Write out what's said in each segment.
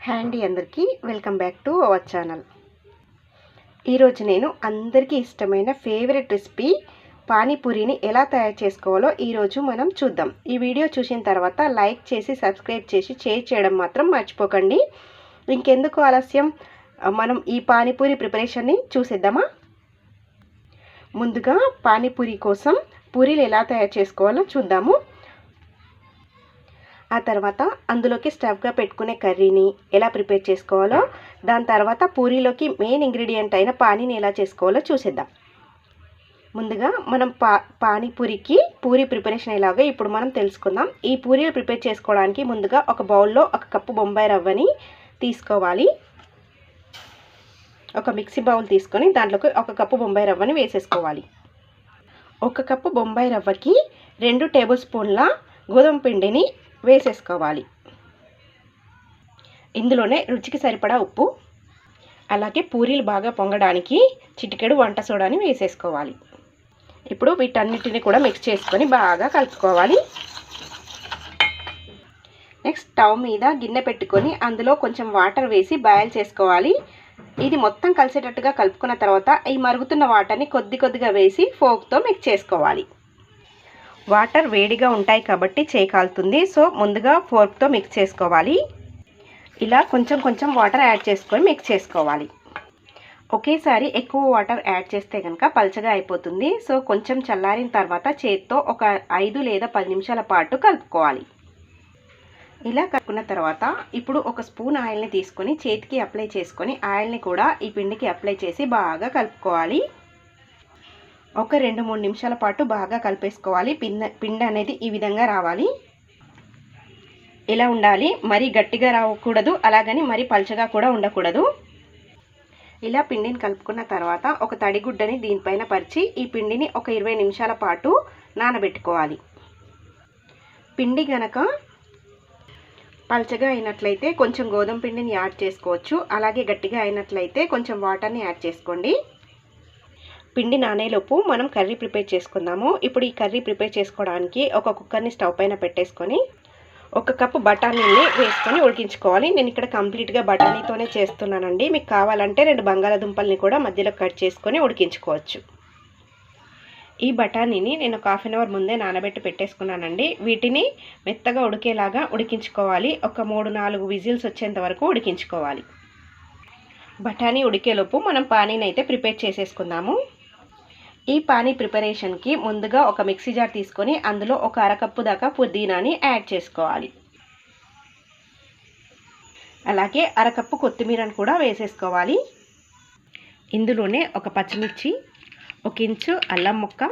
Hi అండి, అందరికీ welcome back to our channel. ఈరోజు నేను అందరికీ ఇష్టమైన ఫేవరెట్ రెసిపీ పానీపూరిని ఎలా తయారు చేసుకోవాలో ఈరోజు మనం చూద్దాం. ఈ వీడియో చూసిన తర్వాత లైక్ చేసి సబ్స్క్రైబ్ చేసి షేర్ చేయడం మాత్రం మర్చిపోకండి. ఇంకెందుకు ఆలస్యం, మనం ఈ పానీపూరి ప్రిపరేషన్ని చూసేద్దామా. ముందుగా పానీపూరి కోసం పూరీలు ఎలా తయారు చేసుకోవాలో చూద్దాము. ఆ తర్వాత అందులోకి స్టవ్గా పెట్టుకునే కర్రీని ఎలా ప్రిపేర్ చేసుకోవాలో, దాని తర్వాత పూరీలోకి మెయిన్ ఇంగ్రీడియంట్ అయిన పానీని ఎలా చేసుకోవాలో చూసేద్దాం. ముందుగా మనం పానీపూరికి పూరీ ప్రిపరేషన్ ఎలాగో ఇప్పుడు మనం తెలుసుకుందాం. ఈ పూరీలు ప్రిపేర్ చేసుకోవడానికి ముందుగా ఒక బౌల్లో 1 కప్పు బొంబాయి రవ్వని తీసుకోవాలి. ఒక మిక్సీ బౌల్ తీసుకొని దాంట్లోకి 1 కప్పు బొంబాయి రవ్వని వేసేసుకోవాలి. 1 కప్పు బొంబాయి రవ్వకి 2 టేబుల్ స్పూన్ల గోధుమ పిండిని వేసేసుకోవాలి. ఇందులోనే రుచికి సరిపడా ఉప్పు, అలాగే పూరీలు బాగా పొంగడానికి చిటికెడు వంట సోడాని వేసేసుకోవాలి. ఇప్పుడు వీటన్నిటిని కూడా మిక్స్ చేసుకొని బాగా కలుపుకోవాలి. నెక్స్ట్ స్టవ్ మీద గిన్నె పెట్టుకొని అందులో కొంచెం వాటర్ వేసి బాయిల్ చేసుకోవాలి. ఇది మొత్తం కలిసేటట్టుగా కలుపుకున్న తర్వాత ఈ మరుగుతున్న వాటర్ని కొద్ది కొద్దిగా వేసి ఫోర్క్తో మిక్స్ చేసుకోవాలి. వాటర్ వేడిగా ఉంటాయి కాబట్టి చేయి కాలుతుంది, సో ముందుగా ఫోర్క్తో మిక్స్ చేసుకోవాలి. ఇలా కొంచెం కొంచెం వాటర్ యాడ్ చేసుకొని మిక్స్ చేసుకోవాలి. ఒకేసారి ఎక్కువ వాటర్ యాడ్ చేస్తే కనుక పల్చగా అయిపోతుంది. సో కొంచెం చల్లారిన తర్వాత చేతితో ఒక 5 లేదా 10 నిమిషాల పాటు కలుపుకోవాలి. ఇలా కలుపుకున్న తర్వాత ఇప్పుడు 1 స్పూన్ ఆయిల్ని తీసుకొని చేతికి అప్లై చేసుకొని ఆయిల్ని కూడా ఈ పిండికి అప్లై చేసి బాగా కలుపుకోవాలి. ఒక 2-3 నిమిషాల పాటు బాగా కలిపేసుకోవాలి. పిండి అనేది ఈ విధంగా రావాలి. ఇలా ఉండాలి. మరీ గట్టిగా రాకూడదు, అలాగని మరీ పల్చగా కూడా ఉండకూడదు. ఇలా పిండిని కలుపుకున్న తర్వాత ఒక తడిగుడ్డని దీనిపైన పరిచి ఈ పిండిని ఒక 20 నిమిషాల పాటు నానబెట్టుకోవాలి. పిండి గనక పల్చగా అయినట్లయితే కొంచెం గోధుమ పిండిని యాడ్ చేసుకోవచ్చు, అలాగే గట్టిగా అయినట్లయితే కొంచెం వాటర్ని యాడ్ చేసుకోండి. పిండి నానేలోపు మనం కర్రీ ప్రిపేర్ చేసుకుందాము. ఇప్పుడు ఈ కర్రీ ప్రిపేర్ చేసుకోవడానికి ఒక కుక్కర్ని స్టవ్ పైన పెట్టేసుకొని 1 కప్పు బఠానీని వేసుకొని ఉడికించుకోవాలి. నేను ఇక్కడ కంప్లీట్గా బఠానీతోనే చేస్తున్నానండి. మీకు కావాలంటే 2 బంగాళాదుంపల్ని కూడా మధ్యలో కట్ చేసుకొని ఉడికించుకోవచ్చు. ఈ బఠానీని నేను ఒక 1/2 అవర్ ముందే నానబెట్టి పెట్టేసుకున్నానండి. వీటిని మెత్తగా ఉడికేలాగా ఉడికించుకోవాలి. ఒక 3-4 విజిల్స్ వచ్చేంత వరకు ఉడికించుకోవాలి. బఠానీ ఉడికేలోపు మనం పానీని అయితే ప్రిపేర్ చేసేసుకుందాము. ఈ పానీ ప్రిపరేషన్కి ముందుగా ఒక మిక్సీ జార్ తీసుకొని అందులో ఒక 1/2 కప్పు దాకా పుదీనాని యాడ్ చేసుకోవాలి. అలాగే 1/2 కప్పు కొత్తిమీరని కూడా వేసేసుకోవాలి. ఇందులోనే ఒక పచ్చిమిర్చి, 1 ఇంచు అల్లం ముక్క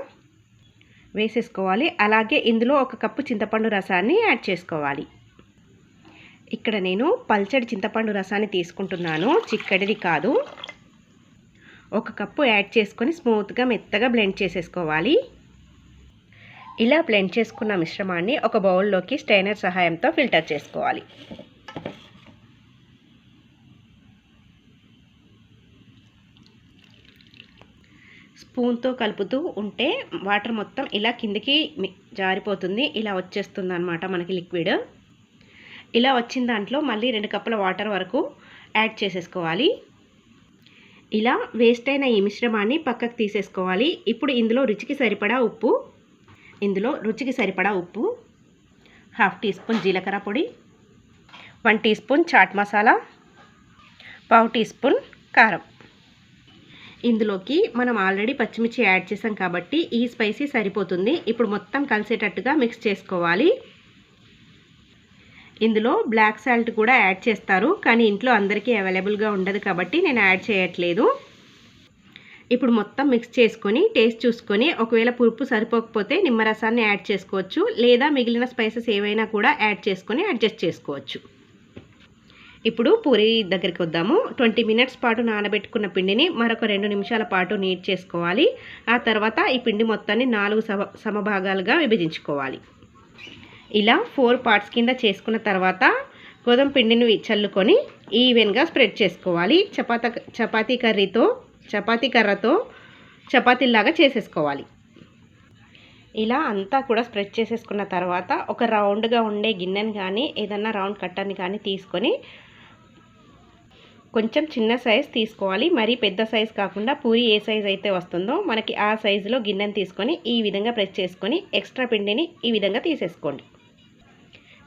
వేసేసుకోవాలి. అలాగే ఇందులో 1 కప్పు చింతపండు రసాన్ని యాడ్ చేసుకోవాలి. ఇక్కడ నేను పల్చడి చింతపండు రసాన్ని తీసుకుంటున్నాను, చిక్కడిది కాదు. 1 కప్పు యాడ్ చేసుకొని స్మూత్గా మెత్తగా బ్లెండ్ చేసేసుకోవాలి. ఇలా బ్లెండ్ చేసుకున్న మిశ్రమాన్ని ఒక బౌల్లోకి స్ట్రైనర్ సహాయంతో ఫిల్టర్ చేసుకోవాలి. స్పూన్తో కలుపుతూ ఉంటే వాటర్ మొత్తం ఇలా కిందికి జారిపోతుంది. ఇలా వచ్చేస్తుంది అన్నమాట మనకి లిక్విడ్. ఇలా వచ్చిన దాంట్లో మళ్ళీ 2 కప్పుల వాటర్ వరకు యాడ్ చేసేసుకోవాలి. ఇలా వేస్ట్ అయిన ఈ మిశ్రమాన్ని పక్కకు తీసేసుకోవాలి. ఇప్పుడు ఇందులో రుచికి సరిపడా ఉప్పు, 1/2 టీ స్పూన్ జీలకర్ర పొడి, 1 teaspoon chaat masala, 1/2 teaspoon కారం. ఇందులోకి మనం ఆల్రెడీ పచ్చిమిర్చి యాడ్ చేసాం కాబట్టి ఈ స్పైసీ సరిపోతుంది. ఇప్పుడు మొత్తం కలిసేటట్టుగా మిక్స్ చేసుకోవాలి. ఇందులో బ్లాక్ సాల్ట్ కూడా యాడ్ చేస్తారు, కానీ ఇంట్లో అందరికీ అవైలబుల్గా ఉండదు కాబట్టి నేను యాడ్ చేయట్లేదు. ఇప్పుడు మొత్తం మిక్స్ చేసుకొని టేస్ట్ చూసుకొని ఒకవేళ పులుపు సరిపోకపోతే నిమ్మరసాన్ని యాడ్ చేసుకోవచ్చు, లేదా మిగిలిన స్పైసెస్ ఏవైనా కూడా యాడ్ చేసుకొని అడ్జస్ట్ చేసుకోవచ్చు. ఇప్పుడు పూరీ దగ్గరికి వద్దాము. 20 మినిట్స్ పాటు నానబెట్టుకున్న పిండిని మరొక 2 నిమిషాల పాటు నీట్ చేసుకోవాలి. ఆ తర్వాత ఈ పిండి మొత్తాన్ని 4 సమభాగాలుగా విభజించుకోవాలి. ఇలా 4 పార్ట్స్ కింద చేసుకున్న తర్వాత గోధుమ పిండిని చల్లుకొని ఈవెన్గా స్ప్రెడ్ చేసుకోవాలి. చపాతీ కర్రతో చపాతీలాగా చేసేసుకోవాలి. ఇలా అంతా కూడా స్ప్రెడ్ చేసేసుకున్న తర్వాత ఒక రౌండ్గా ఉండే గిన్నెని కానీ ఏదన్నా రౌండ్ కట్టర్ని కానీ తీసుకొని కొంచెం చిన్న సైజ్ తీసుకోవాలి, మరీ పెద్ద సైజ్ కాకుండా పూరి ఏ సైజ్ అయితే వస్తుందో మనకి ఆ సైజులో గిన్నెని తీసుకొని ఈ విధంగా ప్రెస్ చేసుకొని ఎక్స్ట్రా పిండిని ఈ విధంగా తీసేసుకోండి.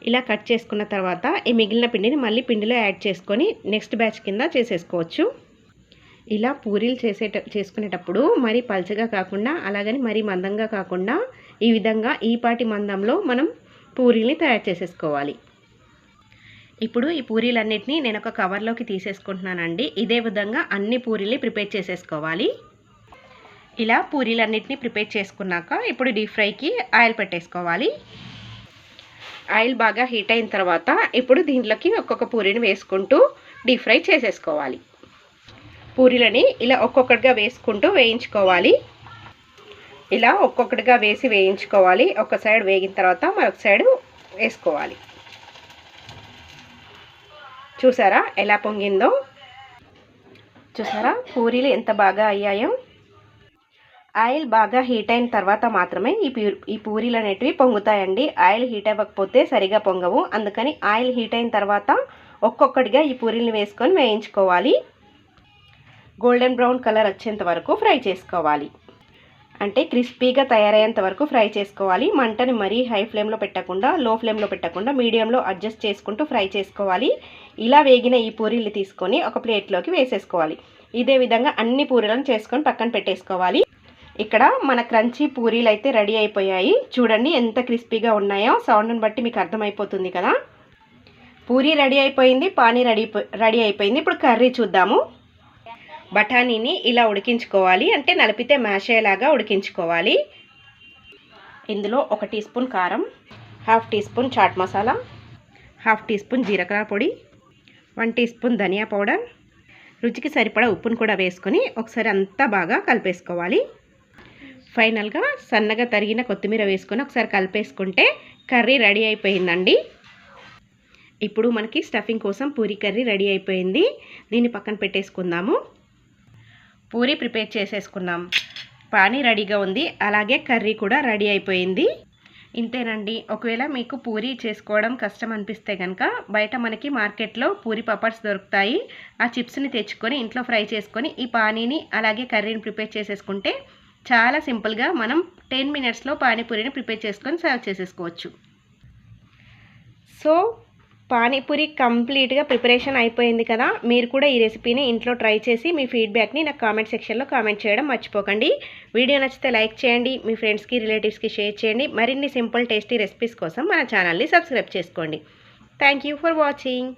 ఇలా కట్ చేసుకున్న తర్వాత ఈ మిగిలిన పిండిని మళ్ళీ పిండిలో యాడ్ చేసుకొని నెక్స్ట్ బ్యాచ్ కింద చేసేసుకోవచ్చు. ఇలా పూరీలు చేసుకునేటప్పుడు మరీ పల్చగా కాకుండా అలాగని మరీ మందంగా కాకుండా ఈ విధంగా ఈపాటి మందంలో మనం పూరీల్ని తయారు చేసేసుకోవాలి. ఇప్పుడు ఈ పూరీలన్నిటినీ నేను ఒక కవర్లోకి తీసేసుకుంటున్నానండి. ఇదే విధంగా అన్ని పూరీల్ని ప్రిపేర్ చేసేసుకోవాలి. ఇలా పూరీలన్నిటినీ ప్రిపేర్ చేసుకున్నాక ఇప్పుడు డీప్ ఫ్రైకి ఆయిల్ పెట్టేసుకోవాలి. ఆయిల్ బాగా హీట్ అయిన తర్వాత ఇప్పుడు దీంట్లోకి ఒక్కొక్క పూరీని వేసుకుంటూ డీప్ ఫ్రై చేసేసుకోవాలి. పూరీలని ఇలా ఒక్కొక్కటిగా వేసుకుంటూ వేయించుకోవాలి. ఇలా ఒక్కొక్కటిగా వేసి వేయించుకోవాలి. ఒక సైడ్ వేగిన తర్వాత మరొక సైడ్ వేసుకోవాలి. చూసారా ఎలా పొంగిందో? చూసారా పూరీలు ఎంత బాగా అయ్యాయో? ఆయిల్ బాగా హీట్ అయిన తర్వాత మాత్రమే ఈ పూరీలు అనేటివి పొంగుతాయండి. ఆయిల్ హీట్ అవ్వకపోతే సరిగా పొంగవు. అందుకని ఆయిల్ హీట్ అయిన తర్వాత ఒక్కొక్కటిగా ఈ పూరీలను వేసుకొని వేయించుకోవాలి. గోల్డెన్ బ్రౌన్ కలర్ వచ్చేంత వరకు ఫ్రై చేసుకోవాలి. అంటే క్రిస్పీగా తయారయ్యేంత వరకు ఫ్రై చేసుకోవాలి. మంటని మరీ హై ఫ్లేమ్లో పెట్టకుండా లో ఫ్లేమ్లో పెట్టకుండా మీడియంలో అడ్జస్ట్ చేసుకుంటూ ఫ్రై చేసుకోవాలి. ఇలా వేగిన ఈ పూరీలు తీసుకొని ఒక ప్లేట్లోకి వేసేసుకోవాలి. ఇదే విధంగా అన్ని పూరీలను చేసుకొని పక్కన పెట్టేసుకోవాలి. ఇక్కడ మన క్రంచీ పూరీలు అయితే రెడీ అయిపోయాయి. చూడండి ఎంత క్రిస్పీగా ఉన్నాయో. సౌండ్ని బట్టి మీకు అర్థమైపోతుంది కదా. పూరీ రెడీ అయిపోయింది, పానీ రెడీ అయిపోయింది. ఇప్పుడు కర్రీ చూద్దాము. బఠానీని ఇలా ఉడికించుకోవాలి. అంటే నలిపితే మ్యాష్ అయ్యేలాగా ఉడికించుకోవాలి. ఇందులో 1 టీ స్పూన్ కారం, 1/2 teaspoon chaat masala, 1/2 teaspoon జీలకర్ర పొడి, 1 టీ స్పూన్ ధనియా పౌడర్, రుచికి సరిపడా ఉప్పును కూడా వేసుకొని ఒకసారి అంతా బాగా కలిపేసుకోవాలి. ఫైనల్గా సన్నగా తరిగిన కొత్తిమీర వేసుకొని ఒకసారి కలిపేసుకుంటే కర్రీ రెడీ అయిపోయిందండి. ఇప్పుడు మనకి స్టఫింగ్ కోసం పూరీ కర్రీ రెడీ అయిపోయింది. దీన్ని పక్కన పెట్టేసుకుందాము. పూరీ ప్రిపేర్ చేసేసుకున్నాం, పానీ రెడీగా ఉంది, అలాగే కర్రీ కూడా రెడీ అయిపోయింది. ఇంతేనండి. ఒకవేళ మీకు పూరీ చేసుకోవడం కష్టం అనిపిస్తే కనుక బయట మనకి మార్కెట్లో పూరీ పపర్స్ దొరుకుతాయి. ఆ చిప్స్ని తెచ్చుకొని ఇంట్లో ఫ్రై చేసుకొని ఈ పానీని అలాగే కర్రీని ప్రిపేర్ చేసేసుకుంటే చాలా సింపుల్గా మనం 10 మినిట్స్లో పానీపూరిని ప్రిపేర్ చేసుకొని సర్వ్ చేసేసుకోవచ్చు. సో పానీపూరి కంప్లీట్గా ప్రిపరేషన్ అయిపోయింది కదా. మీరు కూడా ఈ రెసిపీని ఇంట్లో ట్రై చేసి మీ ఫీడ్బ్యాక్ని నాకు కామెంట్ సెక్షన్లో కామెంట్ చేయడం మర్చిపోకండి. వీడియో నచ్చితే లైక్ చేయండి, మీ ఫ్రెండ్స్కి రిలేటివ్స్కి షేర్ చేయండి. మరిన్ని సింపుల్ టేస్టీ రెసిపీస్ కోసం మన ఛానల్ని సబ్స్క్రైబ్ చేసుకోండి. Thank you for watching.